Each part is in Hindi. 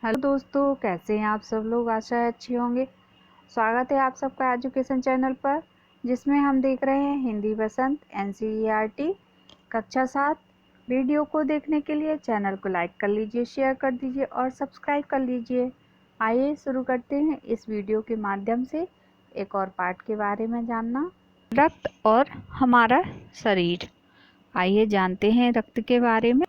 हेलो दोस्तों, कैसे हैं आप सब लोग। आशा है अच्छे होंगे। स्वागत है आप सबका एजुकेशन चैनल पर, जिसमें हम देख रहे हैं हिंदी बसंत NCERT कक्षा 7। वीडियो को देखने के लिए चैनल को लाइक कर लीजिए, शेयर कर दीजिए और सब्सक्राइब कर लीजिए। आइए शुरू करते हैं इस वीडियो के माध्यम से एक और पार्ट के बारे में जानना, रक्त और हमारा शरीर। आइए जानते हैं रक्त के बारे में।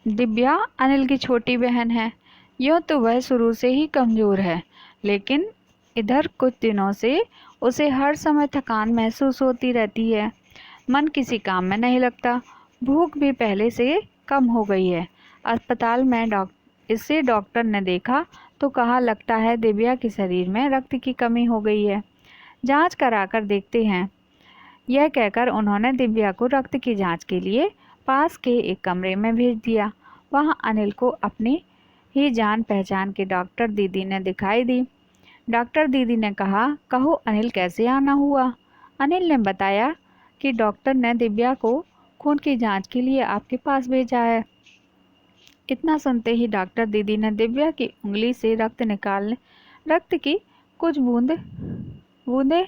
दिव्या अनिल की छोटी बहन है। यूँ तो वह शुरू से ही कमज़ोर है, लेकिन इधर कुछ दिनों से उसे हर समय थकान महसूस होती रहती है। मन किसी काम में नहीं लगता। भूख भी पहले से कम हो गई है। अस्पताल में इसे डॉक्टर ने देखा तो कहा, लगता है दिव्या के शरीर में रक्त की कमी हो गई है। जांच कराकर देखते हैं। यह कहकर उन्होंने दिव्या को रक्त की जांच के लिए पास के एक कमरे में भेज दिया। वहां अनिल को अपनी ही जान पहचान के डॉक्टर दीदी ने दिखाई दी। डॉक्टर दीदी ने कहा, कहो अनिल, कैसे आना हुआ। अनिल ने बताया कि डॉक्टर ने दिव्या को खून की जांच के लिए आपके पास भेजा है। इतना सुनते ही डॉक्टर दीदी ने दिव्या की उंगली से रक्त की कुछ बूंदें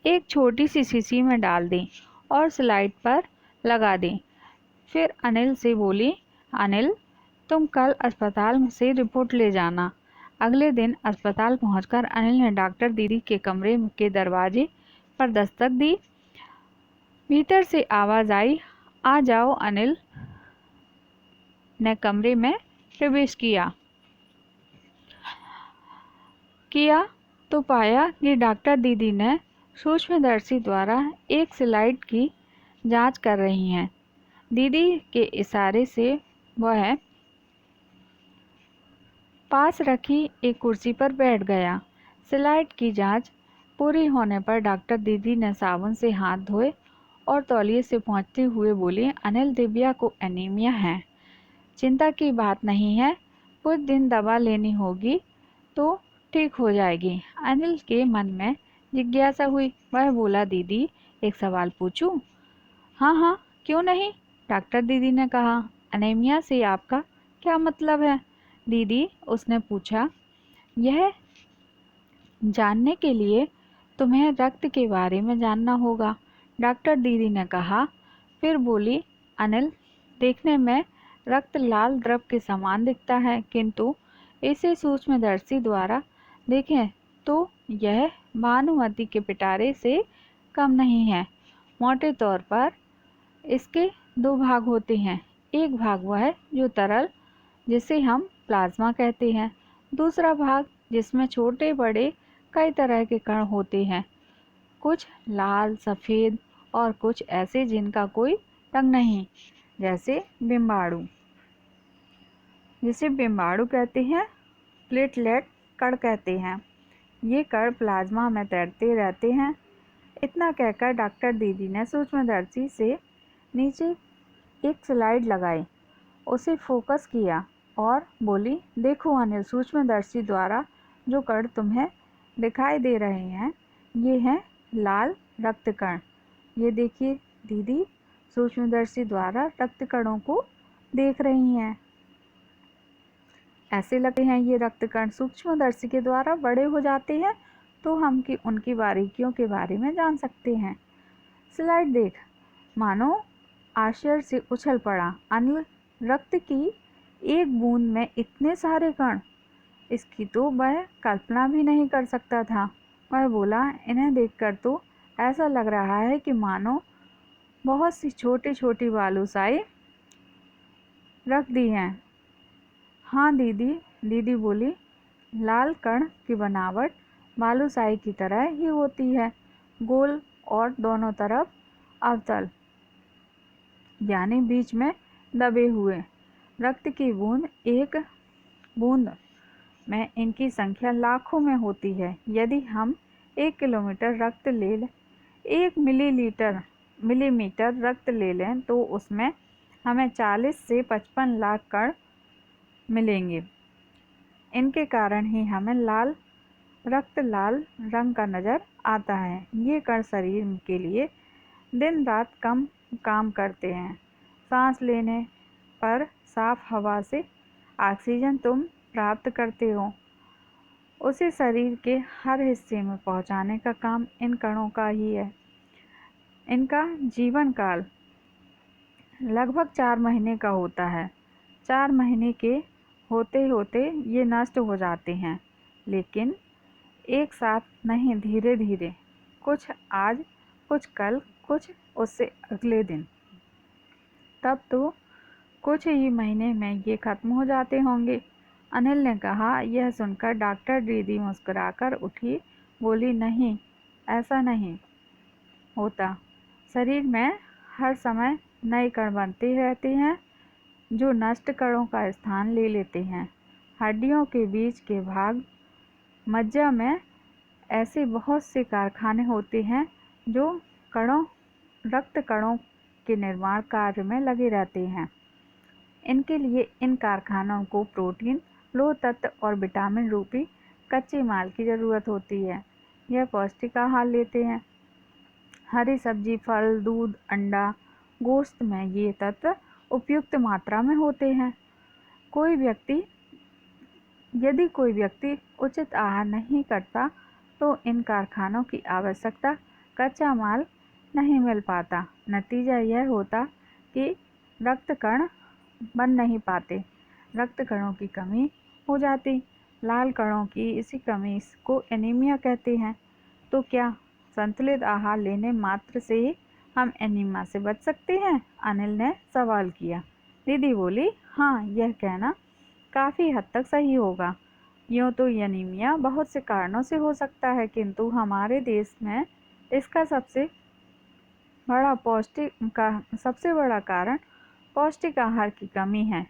एक छोटी सी शीशी में डाल दी और स्लाइड पर लगा दी। फिर अनिल से बोली, अनिल, तुम कल अस्पताल से रिपोर्ट ले जाना। अगले दिन अस्पताल पहुंचकर अनिल ने डॉक्टर दीदी के कमरे के दरवाजे पर दस्तक दी। भीतर से आवाज़ आई, आ जाओ। अनिल ने कमरे में प्रवेश किया तो पाया कि डॉक्टर दीदी ने सूक्ष्मदर्शी द्वारा एक स्लाइड की जांच कर रही हैं। दीदी के इशारे से वह पास रखी एक कुर्सी पर बैठ गया। स्लाइड की जांच पूरी होने पर डॉक्टर दीदी ने साबुन से हाथ धोए और तौलिए से पोंछते हुए बोली, अनिल, दिव्या को एनीमिया है। चिंता की बात नहीं है, कुछ दिन दवा लेनी होगी तो ठीक हो जाएगी। अनिल के मन में जिज्ञासा हुई। वह बोला, दीदी, एक सवाल पूछूं? हाँ हाँ, क्यों नहीं, डॉक्टर दीदी ने कहा। एनीमिया से आपका क्या मतलब है, दीदी? उसने पूछा। यह जानने के लिए तुम्हें रक्त के बारे में जानना होगा, डॉक्टर दीदी ने कहा। फिर बोली, अनिल, देखने में रक्त लाल द्रव के समान दिखता है, किंतु इसे सूक्ष्मदर्शी द्वारा देखें तो यह भानुमति के पिटारे से कम नहीं है। मोटे तौर पर इसके दो भाग होते हैं। एक भाग वह जो तरल, जिसे हम प्लाज्मा कहते हैं। दूसरा भाग जिसमें छोटे बड़े कई तरह के कण होते हैं, कुछ लाल, सफ़ेद और कुछ ऐसे जिनका कोई रंग नहीं, जैसे बिम्बाणु, जिसे बिम्बाणु कहते हैं, प्लेटलेट कण कहते हैं। ये कण प्लाज्मा में तैरते रहते हैं। इतना कहकर डॉक्टर दीदी ने सूक्ष्मदर्शी से नीचे एक स्लाइड लगाई, उसे फोकस किया और बोली, देखो अनिल, सूक्ष्मदर्शी द्वारा जो कण तुम्हें दिखाई दे रहे हैं, ये हैं लाल रक्त कण। ये देखिए दीदी, सूक्ष्मदर्शी द्वारा रक्त कणों को देख रही हैं। ऐसे लगते हैं ये रक्त कण सूक्ष्मदर्शी के द्वारा बड़े हो जाते हैं तो हम उनकी बारीकियों के बारे में जान सकते हैं। स्लाइड देख मानो आश्चर्य से उछल पड़ा। अनिल, रक्त की एक बूंद में इतने सारे कण, इसकी तो वह कल्पना भी नहीं कर सकता था। वह बोला, इन्हें देखकर तो ऐसा लग रहा है कि मानो बहुत सी छोटी छोटी बालूशाही रख दी हैं। हाँ दीदी, दीदी बोली, लाल कण की बनावट बालूशाही की तरह ही होती है, गोल और दोनों तरफ अवतल, यानी बीच में दबे हुए। रक्त की एक बूंद में इनकी संख्या लाखों में होती है। यदि हम 1 किलोमीटर रक्त ले लें, 1 मिलीमीटर रक्त ले लें तो उसमें हमें 40 से 55 लाख कण मिलेंगे। इनके कारण ही हमें रक्त लाल रंग का नज़र आता है। ये कण शरीर के लिए दिन रात कम काम करते हैं। सांस लेने, पर साफ हवा से ऑक्सीजन तुम प्राप्त करते हो, उसे शरीर के हर हिस्से में पहुंचाने का काम इन कणों का ही है। इनका जीवन काल लगभग 4 महीने का होता है। 4 महीने के होते होते ये नष्ट हो जाते हैं, लेकिन एक साथ नहीं, धीरे धीरे, कुछ आज, कुछ कल, कुछ उससे अगले दिन। तब तो कुछ ही महीने में ये खत्म हो जाते होंगे। अनिल ने कहा। यह सुनकर डॉक्टर दीदी मुस्कुराकर उठी, बोली, नहीं, ऐसा नहीं होता। शरीर में हर समय नए कण बनते रहते हैं जो नष्ट कणों का स्थान ले लेते हैं। हड्डियों के बीच के भाग, मज्जा में ऐसे बहुत से कारखाने होते हैं जो रक्त कणों के निर्माण कार्य में लगे रहते हैं। इनके लिए इन कारखानों को प्रोटीन, लोह तत्व और विटामिन रूपी कच्चे माल की ज़रूरत होती है। यह पौष्टिक आहार लेते हैं। हरी सब्जी, फल, दूध, अंडा, गोश्त में ये तत्व उपयुक्त मात्रा में होते हैं। यदि कोई व्यक्ति उचित आहार नहीं करता तो इन कारखानों की आवश्यकता कच्चा माल नहीं मिल पाता। नतीजा यह होता कि रक्त कण बन नहीं पाते, रक्त कणों की कमी हो जाती। लाल कणों की इसी कमी को एनीमिया कहते हैं। तो क्या संतुलित आहार लेने मात्र से ही हम एनीमिया से बच सकते हैं? अनिल ने सवाल किया। दीदी बोली, हाँ, यह कहना काफ़ी हद तक सही होगा। यूँ तो एनीमिया बहुत से कारणों से हो सकता है, किंतु हमारे देश में इसका सबसे बड़ा कारण पौष्टिक आहार की कमी है।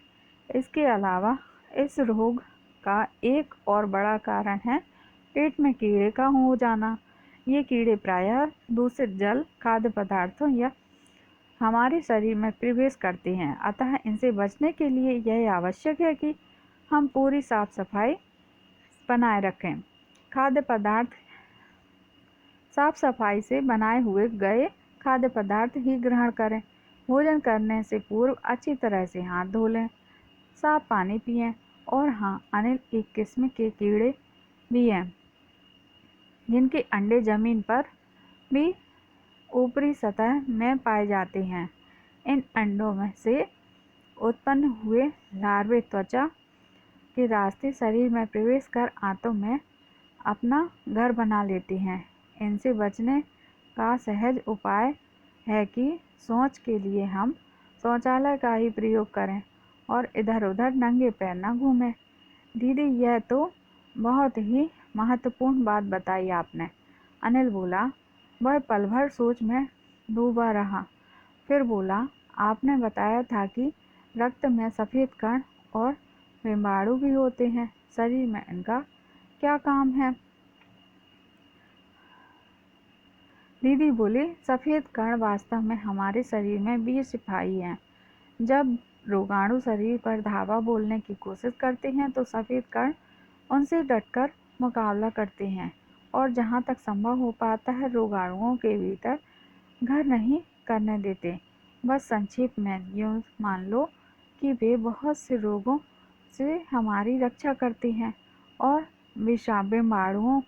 इसके अलावा इस रोग का एक और बड़ा कारण है पेट में कीड़े का हो जाना। ये कीड़े प्रायः दूषित जल, खाद्य पदार्थों या हमारे शरीर में प्रवेश करते हैं। अतः इनसे बचने के लिए यह आवश्यक है कि हम पूरी साफ सफाई बनाए रखें। खाद्य पदार्थ साफ सफाई से बनाए हुए गए खाद्य पदार्थ ही ग्रहण करें। भोजन करने से पूर्व अच्छी तरह से हाथ धो लें, साफ पानी पिएं। और हाँ अनिल, एक किस्म के कीड़े भी हैं जिनके अंडे जमीन पर भी ऊपरी सतह में पाए जाते हैं। इन अंडों में से उत्पन्न हुए लार्वे त्वचा के रास्ते शरीर में प्रवेश कर आंतों में अपना घर बना लेते हैं। इनसे बचने का सहज उपाय है कि शौच के लिए हम शौचालय का ही प्रयोग करें और इधर उधर नंगे पैर न घूमें। दीदी, यह तो बहुत ही महत्वपूर्ण बात बताई आपने। अनिल बोला। वह पल भर सोच में डूबा रहा, फिर बोला, आपने बताया था कि रक्त में सफ़ेद कण और विषाणु भी होते हैं। शरीर में इनका क्या काम है? दीदी बोली, सफ़ेद कण वास्तव में हमारे शरीर में वीर सिपाही हैं। जब रोगाणु शरीर पर धावा बोलने की कोशिश करते हैं तो सफ़ेद कण उनसे डटकर मुकाबला करते हैं और जहाँ तक संभव हो पाता है रोगाणुओं के भीतर घर नहीं करने देते। बस संक्षेप में यूँ मान लो कि वे बहुत से रोगों से हमारी रक्षा करते हैं और विषाणुओं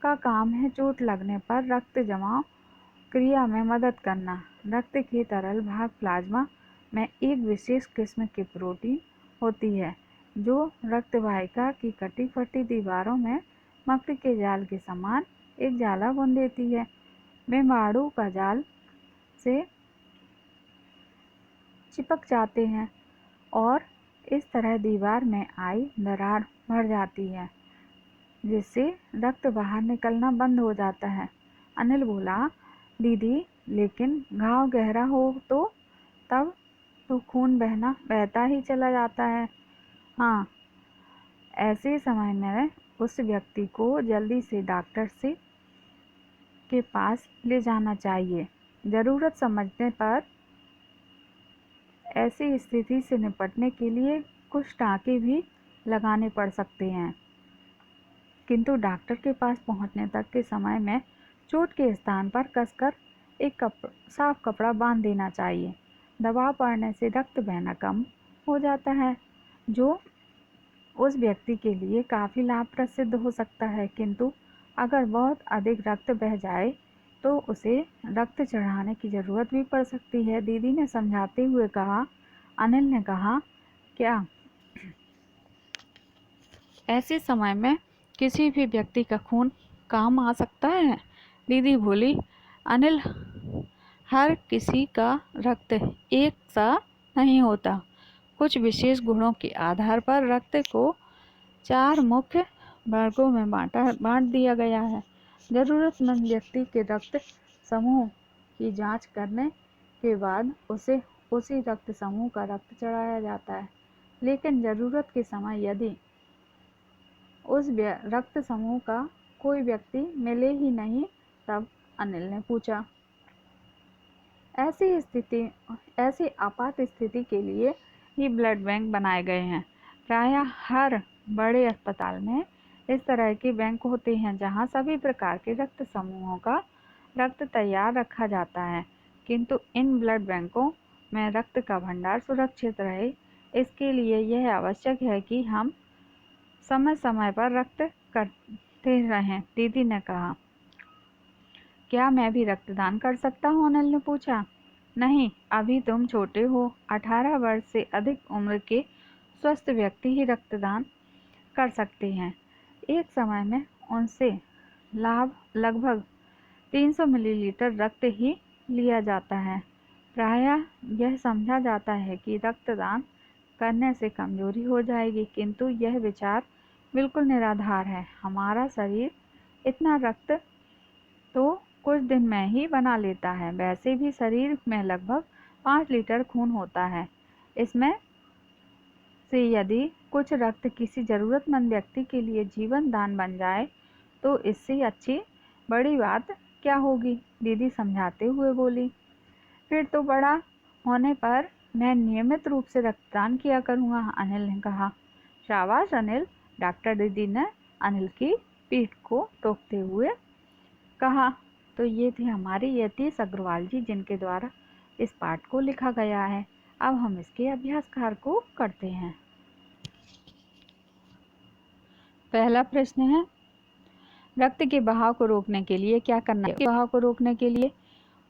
का काम है चोट लगने पर रक्त जमाव क्रिया में मदद करना। रक्त के तरल भाग प्लाज्मा में एक विशेष किस्म की प्रोटीन होती है जो रक्त वाहिका की कटी फटी दीवारों में मकड़ी के जाल के समान एक जाला बुन देती है। विषाणु का जाल से चिपक जाते हैं और इस तरह दीवार में आई दरार भर जाती है, जिससे रक्त बाहर निकलना बंद हो जाता है। अनिल बोला, दीदी, लेकिन घाव गहरा हो तो तब तो खून बहता ही चला जाता है। हाँ, ऐसे समय में उस व्यक्ति को जल्दी से डॉक्टर के पास ले जाना चाहिए। ज़रूरत समझने पर ऐसी स्थिति से निपटने के लिए कुछ टाँके भी लगाने पड़ सकते हैं, किंतु डॉक्टर के पास पहुंचने तक के समय में चोट के स्थान पर कसकर एक साफ कपड़ा बांध देना चाहिए। दबाव पड़ने से रक्त बहना कम हो जाता है, जो उस व्यक्ति के लिए काफ़ी लाभप्रद सिद्ध हो सकता है। किंतु अगर बहुत अधिक रक्त बह जाए तो उसे रक्त चढ़ाने की ज़रूरत भी पड़ सकती है। दीदी ने समझाते हुए कहा। अनिल ने कहा, क्या ऐसे समय में किसी भी व्यक्ति का खून काम आ सकता है? दीदी बोली, अनिल, हर किसी का रक्त एक सा नहीं होता। कुछ विशेष गुणों के आधार पर रक्त को 4 मुख्य वर्गों में बांट दिया गया है। जरूरतमंद व्यक्ति के रक्त समूह की जांच करने के बाद उसे उसी रक्त समूह का रक्त चढ़ाया जाता है। लेकिन जरूरत के समय यदि उस रक्त समूह का कोई व्यक्ति मिले ही नहीं, तब अनिल ने पूछा। ऐसी आपात स्थिति के लिए ही ब्लड बैंक बनाए गए हैं। प्रायः हर बड़े अस्पताल में इस तरह के बैंक होते हैं जहां सभी प्रकार के रक्त समूहों का रक्त तैयार रखा जाता है। किंतु इन ब्लड बैंकों में रक्त का भंडार सुरक्षित रहे, इसके लिए यह आवश्यक है कि हम समय समय पर रक्त करते रहें। दीदी ने कहा, क्या मैं भी रक्तदान कर सकता हूँ? अनिल ने पूछा। नहीं, अभी तुम छोटे हो। 18 वर्ष से अधिक उम्र के स्वस्थ व्यक्ति ही रक्तदान कर सकते हैं। एक समय में उनसे लगभग 300 मिलीलीटर रक्त ही लिया जाता है। प्रायः यह समझा जाता है कि रक्तदान करने से कमजोरी हो जाएगी, किंतु यह विचार बिल्कुल निराधार है। हमारा शरीर इतना रक्त तो कुछ दिन में ही बना लेता है। वैसे भी शरीर में लगभग 5 लीटर खून होता है। इसमें से यदि कुछ रक्त किसी जरूरतमंद व्यक्ति के लिए जीवन दान बन जाए तो इससे अच्छी बड़ी बात क्या होगी? दीदी समझाते हुए बोली। फिर तो बड़ा होने पर मैं नियमित रूप से रक्तदान किया करूँगा, अनिल ने कहा। शाबाश अनिल, डॉक्टर दीदी ने अनिल की पीठ को टोकते हुए कहा। तो ये थे हमारे यतीश अग्रवाल जी, जिनके द्वारा इस पाठ को लिखा गया है। अब हम इसके अभ्यास कार्य को करते हैं। पहला प्रश्न है, रक्त के बहाव को रोकने के लिए क्या करना है? बहाव को रोकने के लिए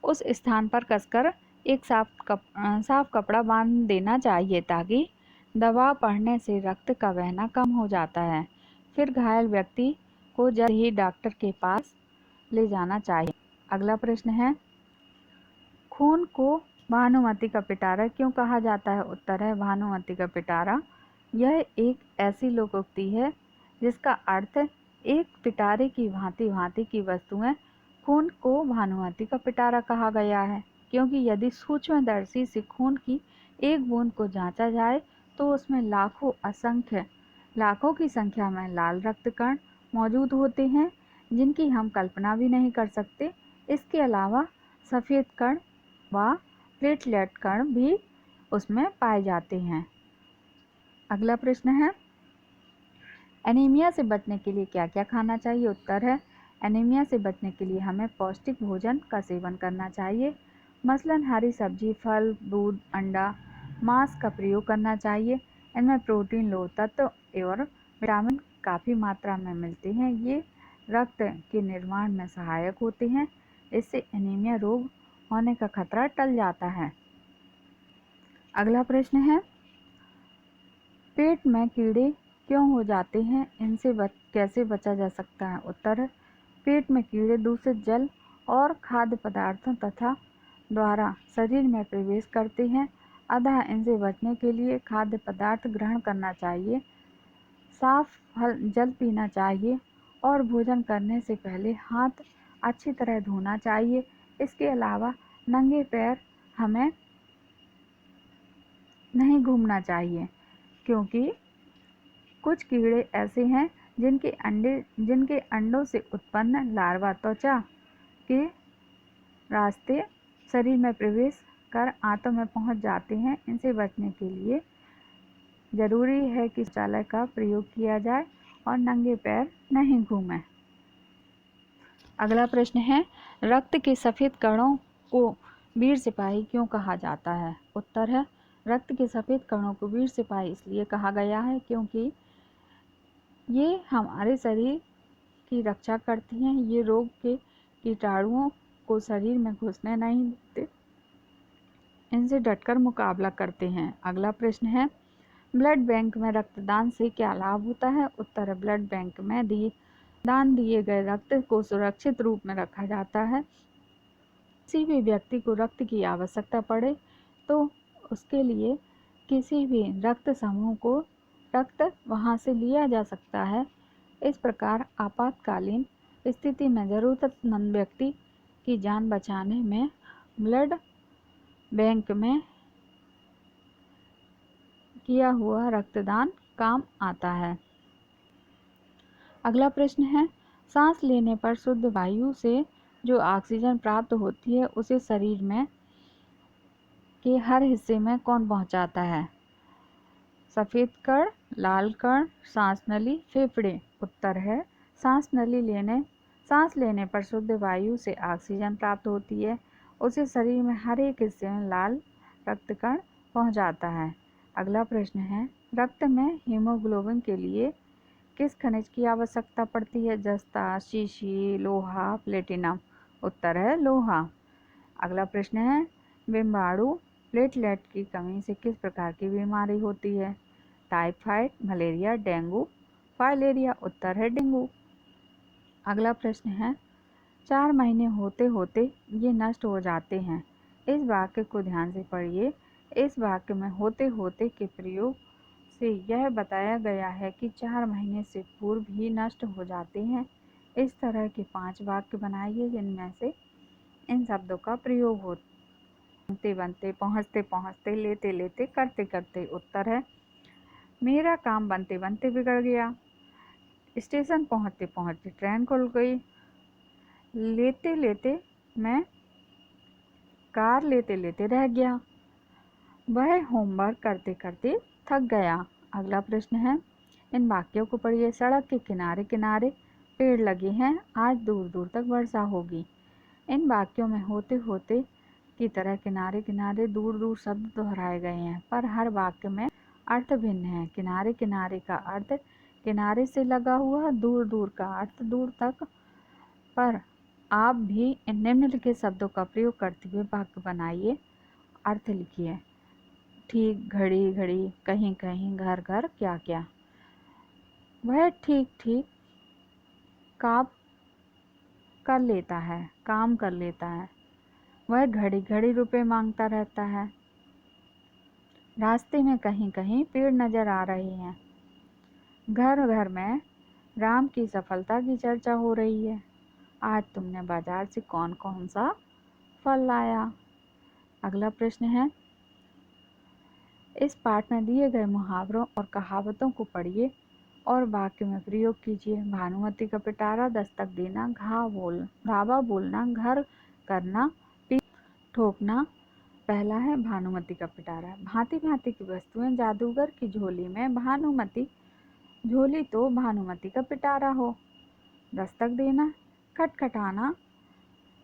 उस स्थान पर कसकर एक साफ कपड़ा बांध देना चाहिए ताकि दबाव पड़ने से रक्त का बहना कम हो जाता है। फिर घायल व्यक्ति को जल्द ही डॉक्टर के पास ले जाना चाहिए। अगला प्रश्न है, खून को भानुमति का पिटारा क्यों कहा जाता है? उत्तर है, भानुमति का पिटारा यह एक ऐसी लोकोक्ति है जिसका अर्थ एक पिटारे की भांति भांति की वस्तुएं। खून को भानुमति का पिटारा कहा गया है क्योंकि यदि सूक्ष्मदर्शी से खून की एक बूंद को जांचा जाए तो उसमें लाखों की संख्या में लाल रक्त कण मौजूद होते हैं जिनकी हम कल्पना भी नहीं कर सकते। इसके अलावा सफ़ेद कण व प्लेटलेट कण भी उसमें पाए जाते हैं। अगला प्रश्न है, एनीमिया से बचने के लिए क्या क्या खाना चाहिए? उत्तर है, एनीमिया से बचने के लिए हमें पौष्टिक भोजन का सेवन करना चाहिए। मसलन हरी सब्जी, फल, दूध, अंडा, मांस का प्रयोग करना चाहिए। इनमें प्रोटीन, लोह तत्व और विटामिन काफ़ी मात्रा में मिलते हैं। ये रक्त के निर्माण में सहायक होते हैं। इससे एनीमिया रोग होने का खतरा टल जाता है। अगला प्रश्न है, पेट में कीड़े क्यों हो जाते हैं? इनसे कैसे बचा जा सकता है? उत्तर है, पेट में कीड़े दूषित जल और खाद्य पदार्थों तथा द्वारा शरीर में प्रवेश करते हैं। अतः इनसे बचने के लिए खाद्य पदार्थ ग्रहण करना चाहिए, साफ जल पीना चाहिए और भोजन करने से पहले हाथ अच्छी तरह धोना चाहिए। इसके अलावा नंगे पैर हमें नहीं घूमना चाहिए क्योंकि कुछ कीड़े ऐसे हैं जिनके अंडों से उत्पन्न लार्वा त्वचा के रास्ते शरीर में प्रवेश कर आंतों में पहुंच जाते हैं। इनसे बचने के लिए जरूरी है कि शौचालय का प्रयोग किया जाए और नंगे पैर नहीं घूमें। अगला प्रश्न है, रक्त के सफ़ेद कणों को वीर सिपाही क्यों कहा जाता है? उत्तर है, रक्त के सफ़ेद कणों को वीर सिपाही इसलिए कहा गया है क्योंकि ये हमारे शरीर की रक्षा करती हैं। ये रोग के कीटाणुओं को शरीर में घुसने नहीं देते, इनसे डटकर मुकाबला करते हैं। अगला प्रश्न है, ब्लड बैंक में रक्तदान से क्या लाभ होता है? उत्तर है, ब्लड बैंक में दान दिए गए रक्त को सुरक्षित रूप में रखा जाता है। किसी भी व्यक्ति को रक्त की आवश्यकता पड़े तो उसके लिए किसी भी रक्त समूह को रक्त वहां से लिया जा सकता है। इस प्रकार आपातकालीन स्थिति में ज़रूरतमंद व्यक्ति की जान बचाने में ब्लड बैंक में किया हुआ रक्तदान काम आता है। अगला प्रश्न है, सांस लेने पर शुद्ध वायु से जो ऑक्सीजन प्राप्त होती है उसे शरीर में के हर हिस्से में कौन पहुंचाता है? सफ़ेद कण, लाल कण, सांस नली, फेफड़े। उत्तर है, सांस लेने पर शुद्ध वायु से ऑक्सीजन प्राप्त होती है, उसे शरीर में हर एक हिस्से में लाल रक्त कण पहुंचाता है। अगला प्रश्न है, रक्त में हीमोग्लोबिन के लिए किस खनिज की आवश्यकता पड़ती है? जस्ता, शीशी, लोहा, प्लेटिनम। उत्तर है, लोहा। अगला प्रश्न है, बिम्बाणु प्लेटलेट की कमी से किस प्रकार की बीमारी होती है? Typhoid, malaria, dengue, filaria. उत्तर है, डेंगू। अगला प्रश्न है, 4 महीने होते होते ये नष्ट हो जाते हैं। इस वाक्य को ध्यान से पढ़िए। इस वाक्य में होते होते के प्रयोग से यह बताया गया है कि 4 महीने से पूर्व ही नष्ट हो जाते हैं। इस तरह के 5 वाक्य बनाइए जिनमें से इन शब्दों का प्रयोग हो। बनते बनते, पहुँचते पहुँचते, लेते लेते, करते करते। उत्तर है, मेरा काम बनते बनते बिगड़ गया। स्टेशन पहुँचते पहुँचते ट्रेन खुल गई। लेते लेते मैं कार लेते लेते रह गया। वह होमवर्क करते करते थक गया। अगला प्रश्न है, इन वाक्यों को पढ़िए। सड़क के किनारे किनारे पेड़ लगे हैं, आज दूर दूर तक वर्षा होगी। इन वाक्यों में होते होते की तरह किनारे किनारे दूर दूर शब्द दोहराए गए हैं, पर हर वाक्य में अर्थ भिन्न है। किनारे किनारे का अर्थ किनारे से लगा हुआ, दूर दूर का अर्थ दूर तक। पर आप भी इन निम्नलिखित शब्दों का प्रयोग करते हुए वाक्य बनाइए, अर्थ लिखिए। ठीक, घड़ी घड़ी, कहीं कहीं, घर घर, क्या क्या। वह ठीक ठीक काम कर लेता है। वह घड़ी घड़ी रुपए मांगता रहता है। रास्ते में कहीं कहीं पेड़ नजर आ रहे हैं। घर घर में राम की सफलता की चर्चा हो रही है। आज तुमने बाजार से कौन कौन सा फल लाया? अगला प्रश्न है, इस पाठ में दिए गए मुहावरों और कहावतों को पढ़िए और वाक्य में प्रयोग कीजिए। भानुमति का पिटारा, दस्तक देना, धावा बोलना, घर करना, पीठ ठोकना। पहला है भानुमति का पिटारा। भांति भांति की वस्तुएं जादूगर की झोली में, भानुमति झोली तो भानुमति का पिटारा हो। दस्तक देना, खटखटाना।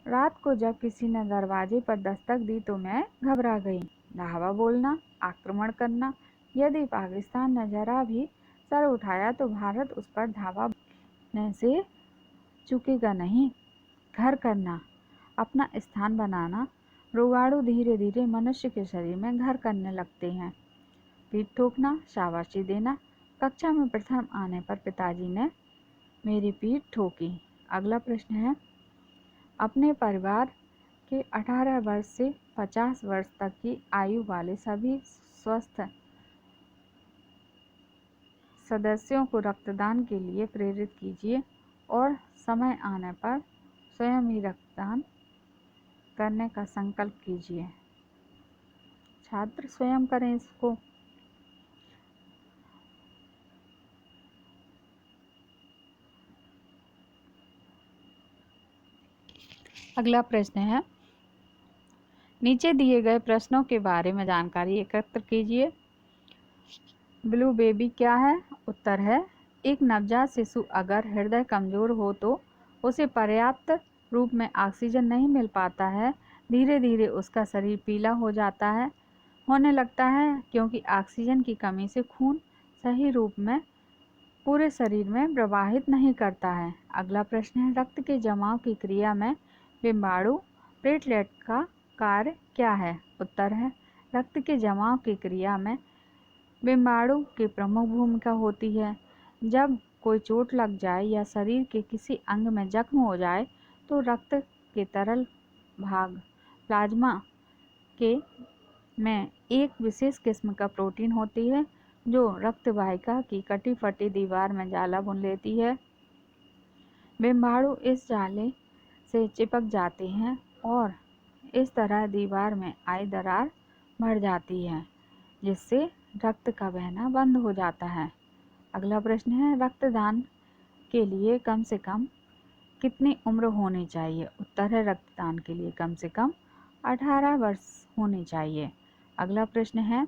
रात को जब किसी ने दरवाजे पर दस्तक दी तो मैं घबरा गई। धावा बोलना, आक्रमण करना। यदि पाकिस्तान ने जरा भी सर उठाया तो भारत उस पर धावा बोलने से चूकेगा नहीं। घर करना, अपना स्थान बनाना। रोगाणु धीरे धीरे मनुष्य के शरीर में घर करने लगते हैं। पीठ ठोकना, शाबाशी देना। कक्षा में प्रथम आने पर पिताजी ने मेरी पीठ ठोकी। अगला प्रश्न है, अपने परिवार के 18 वर्ष से 50 वर्ष तक की आयु वाले सभी स्वस्थ सदस्यों को रक्तदान के लिए प्रेरित कीजिए और समय आने पर स्वयं ही रक्तदान करने का संकल्प कीजिए। छात्र स्वयं करें इसको। अगला प्रश्न है, नीचे दिए गए प्रश्नों के बारे में जानकारी एकत्र कीजिए। ब्लू बेबी क्या है? उत्तर है, एक नवजात शिशु अगर हृदय कमजोर हो तो उसे पर्याप्त रूप में ऑक्सीजन नहीं मिल पाता है। धीरे धीरे उसका शरीर पीला हो जाता है। होने लगता है, क्योंकि ऑक्सीजन की कमी से खून सही रूप में पूरे शरीर में प्रवाहित नहीं करता है। अगला प्रश्न है, रक्त के जमाव की क्रिया में बिम्बाणु प्लेटलेट का कार्य क्या है? उत्तर है, रक्त के जमाव की क्रिया में बिम्बाणु की प्रमुख भूमिका होती है। जब कोई चोट लग जाए या शरीर के किसी अंग में जख्म हो जाए तो रक्त के तरल भाग प्लाज्मा के में एक विशेष किस्म का प्रोटीन होती है जो रक्त वाहिका की कटी फटी दीवार में जाला बुन लेती है। बिम्बाणु इस जाले से चिपक जाते हैं और इस तरह दीवार में आई दरार भर जाती है, जिससे रक्त का बहना बंद हो जाता है। अगला प्रश्न है, रक्तदान के लिए कम से कम कितनी उम्र होनी चाहिए? उत्तर है, रक्तदान के लिए कम से कम 18 वर्ष होनी चाहिए। अगला प्रश्न है,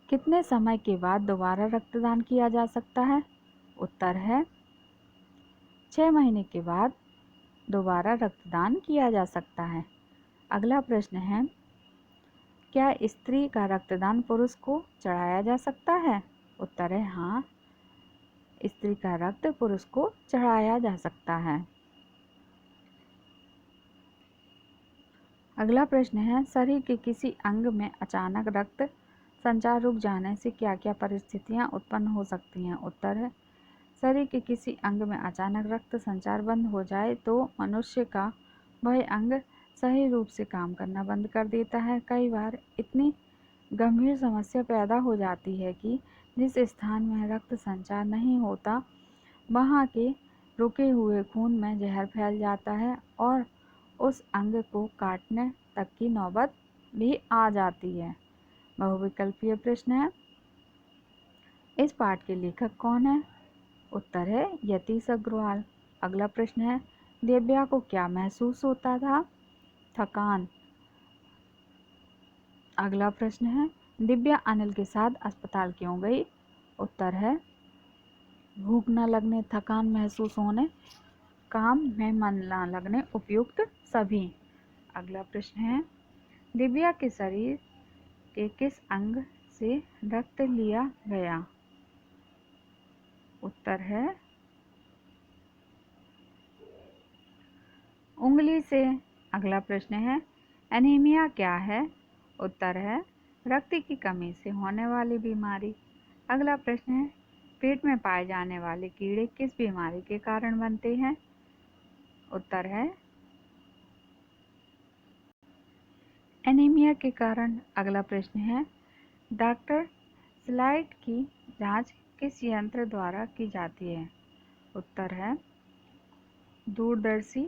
कितने समय के बाद दोबारा रक्तदान किया जा सकता है? उत्तर है, 6 महीने के बाद दोबारा रक्तदान किया जा सकता है। अगला प्रश्न है, क्या स्त्री का रक्तदान पुरुष को चढ़ाया जा सकता है? उत्तर है, हाँ, स्त्री का रक्त पुरुष को चढ़ाया जा सकता है। अगला प्रश्न है, शरीर के किसी अंग में अचानक रक्त संचार रुक जाने से क्या क्या परिस्थितियां उत्पन्न हो सकती हैं? उत्तर है, शरीर के किसी अंग में अचानक रक्त संचार बंद हो जाए तो मनुष्य का वह अंग सही रूप से काम करना बंद कर देता है। कई बार इतनी गंभीर समस्या पैदा हो जाती है कि जिस स्थान में रक्त संचार नहीं होता वहाँ के रुके हुए खून में जहर फैल जाता है और उस अंग को काटने तक की नौबत भी आ जाती है। बहुविकल्पीय प्रश्न है, इस पाठ के लेखक कौन है? उत्तर है, यतीश अग्रवाल। अगला प्रश्न है, दिव्या को क्या महसूस होता था? थकान। अगला प्रश्न है, दिव्या अनिल के साथ अस्पताल क्यों गई? उत्तर है, भूख न लगने, थकान महसूस होने, काम में मन न लगने, उपयुक्त सभी। अगला प्रश्न है, दिव्या के शरीर के किस अंग से रक्त लिया गया? उत्तर है, उंगली से। अगला प्रश्न है, एनीमिया क्या है? उत्तर है, रक्त की कमी से होने वाली बीमारी। अगला प्रश्न है, पेट में पाए जाने वाले कीड़े किस बीमारी के कारण बनते हैं? उत्तर है, एनीमिया के कारण। अगला प्रश्न है, डॉक्टर स्लाइड की जांच किस यंत्र द्वारा की जाती है? उत्तर है, दूरदर्शी,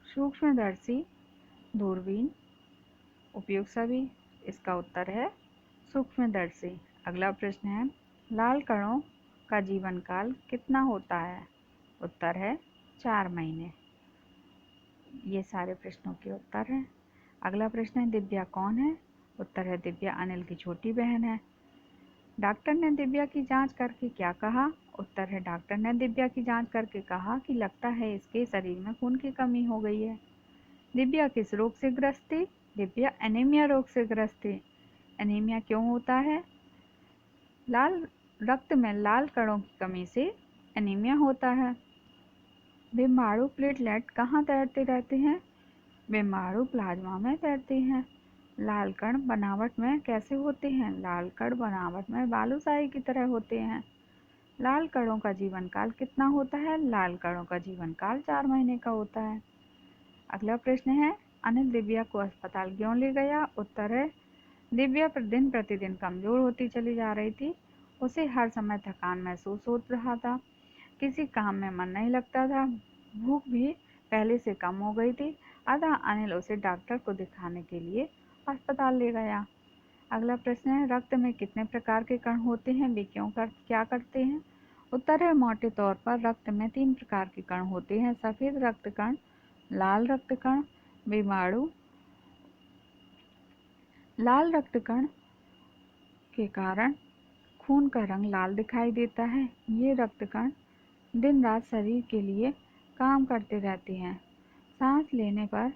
सूक्ष्मदर्शी, दूरबीन, उपयुक्त सभी। इसका उत्तर है सूक्ष्मदर्शी। अगला प्रश्न है, लाल कणों का जीवन काल कितना होता है? उत्तर है, 4 महीने। ये सारे प्रश्नों के उत्तर हैं। अगला प्रश्न है, दिव्या कौन है? उत्तर है, दिव्या अनिल की छोटी बहन है। डॉक्टर ने दिव्या की जांच करके क्या कहा? उत्तर है, डॉक्टर ने दिव्या की जांच करके कहा कि लगता है इसके शरीर में खून की कमी हो गई है। दिव्या किस रोग से ग्रस्त थी? दिव्या एनीमिया रोग से ग्रस्त थी। एनीमिया क्यों होता है? लाल रक्त में लाल कणों की कमी से एनीमिया होता है। बिम्बाणु प्लेटलेट कहाँ तैरते रहते हैं? बिम्बाणु प्लाज्मा में तैरते हैं। लाल कण बनावट में कैसे होते हैं? लाल कण बनावट में बालूशाही की तरह होते हैं। लाल कणों का जीवन काल कितना होता है? लाल कणों का जीवन काल 4 महीने का होता है। अगला प्रश्न है, अनिल दिव्या को अस्पताल क्यों ले गया? उत्तर है, दिव्या दिन प्रतिदिन कमजोर होती चली जा रही थी। उसे हर समय थकान महसूस हो रहा था, किसी काम में मन नहीं लगता था, भूख भी पहले से कम हो गई थी। अतः अनिल उसे डॉक्टर को दिखाने के लिए अस्पताल ले गया। अगला प्रश्न है, रक्त में कितने प्रकार के कण होते हैं? वे क्या करते हैं? उत्तर है, मोटे तौर पर रक्त में 3 प्रकार के कण होते हैं, सफेद रक्त कण, लाल रक्त कण, बीमाणु। लाल रक्त कण के कारण खून का रंग लाल दिखाई देता है। ये रक्त कण दिन रात शरीर के लिए काम करते रहते हैं। सांस लेने पर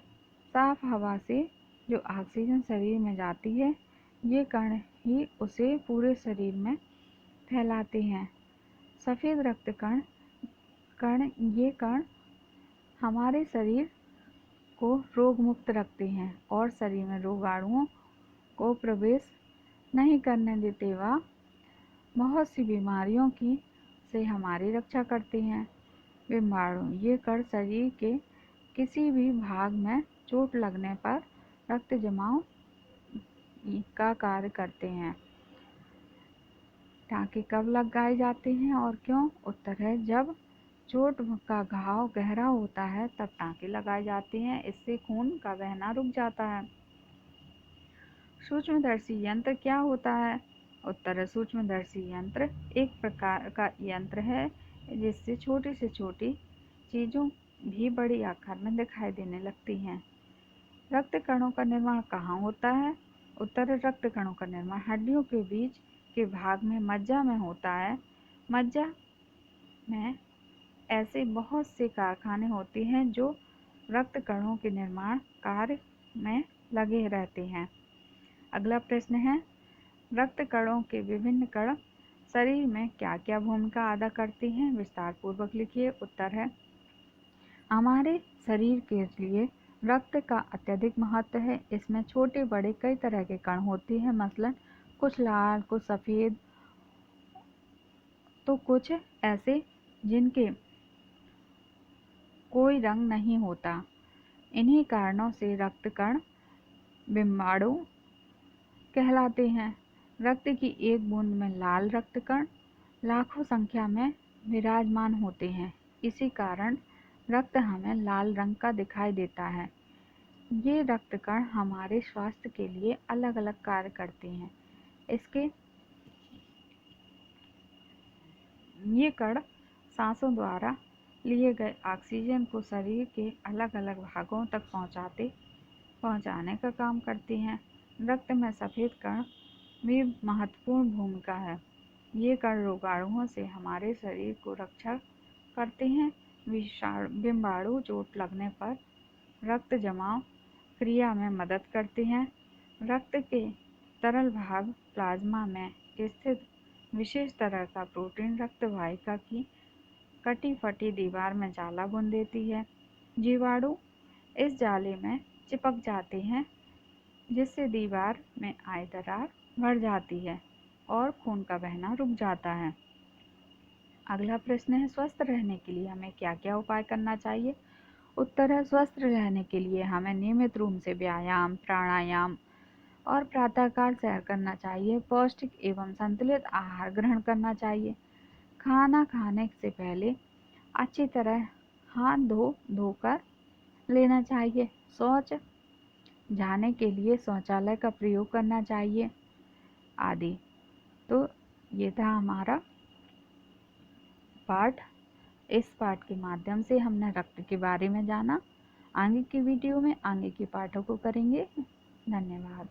साफ हवा से जो ऑक्सीजन शरीर में जाती है, ये कण ही उसे पूरे शरीर में फैलाते हैं। सफ़ेद रक्त ये कण हमारे शरीर को रोग मुक्त रखते हैं और शरीर में रोगाणुओं को प्रवेश नहीं करने देते। वह बहुत सी बीमारियों की से हमारी रक्षा करते हैं। बीमाणु ये कण शरीर के किसी भी भाग में चोट लगने पर रक्त जमाव का कार्य करते हैं। टाँके कब लगाए जाते हैं और क्यों? उत्तर है, जब चोट का घाव गहरा होता है तब टाँके लगाए जाते हैं। इससे खून का बहना रुक जाता है। सूक्ष्मदर्शी यंत्र क्या होता है? उत्तर है, सूक्ष्मदर्शी यंत्र एक प्रकार का यंत्र है जिससे छोटी से छोटी चीज़ों भी बड़ी आकार में दिखाई देने लगती हैं। रक्त कणों का निर्माण कहाँ होता है? उत्तर है, रक्त कणों का निर्माण हड्डियों के बीच के भाग में मज्जा में होता है। मज्जा में ऐसे बहुत से कारखाने होते हैं जो रक्त कणों के निर्माण कार्य में लगे रहते हैं। अगला प्रश्न है, रक्त कणों के विभिन्न कण शरीर में क्या क्या भूमिका अदा करते हैं? विस्तार पूर्वक लिखिए। उत्तर है, हमारे शरीर के लिए रक्त का अत्यधिक महत्व है। इसमें छोटे बड़े कई तरह के कण होते हैं। मसलन कुछ लाल, कुछ सफ़ेद, तो कुछ ऐसे जिनके कोई रंग नहीं होता। इन्हीं कारणों से रक्त कण बीमाणु कहलाते हैं। रक्त की एक बूंद में लाल रक्त कण लाखों संख्या में विराजमान होते हैं। इसी कारण रक्त हमें लाल रंग का दिखाई देता है। ये रक्त कण हमारे स्वास्थ्य के लिए अलग अलग कार्य करते हैं। ये कण सांसों द्वारा लिए गए ऑक्सीजन को शरीर के अलग अलग भागों तक पहुंचाने का काम करते हैं। रक्त में सफ़ेद कण भी महत्वपूर्ण भूमिका है। ये कण रोगाणुओं से हमारे शरीर को रक्षा करते हैं। बीमाणु चोट लगने पर रक्त जमाव क्रिया में मदद करते हैं। रक्त के तरल भाग प्लाज्मा में स्थित विशेष तरह का प्रोटीन रक्त वाहिका की कटी फटी दीवार में जाला बुन देती है। जीवाणु इस जाले में चिपक जाते हैं जिससे दीवार में आई दरार भर जाती है और खून का बहना रुक जाता है। अगला प्रश्न है, स्वस्थ रहने के लिए हमें क्या क्या उपाय करना चाहिए? उत्तर है, स्वस्थ रहने के लिए हमें नियमित रूप से व्यायाम, प्राणायाम और प्रातःकाल सैर करना चाहिए। पौष्टिक एवं संतुलित आहार ग्रहण करना चाहिए। खाना खाने से पहले अच्छी तरह हाथ धोकर लेना चाहिए। शौच जाने के लिए शौचालय का प्रयोग करना चाहिए आदि। तो ये था हमारा पाठ। इस पाठ के माध्यम से हमने रक्त के बारे में जाना। आगे की वीडियो में आगे के पाठों को करेंगे। धन्यवाद।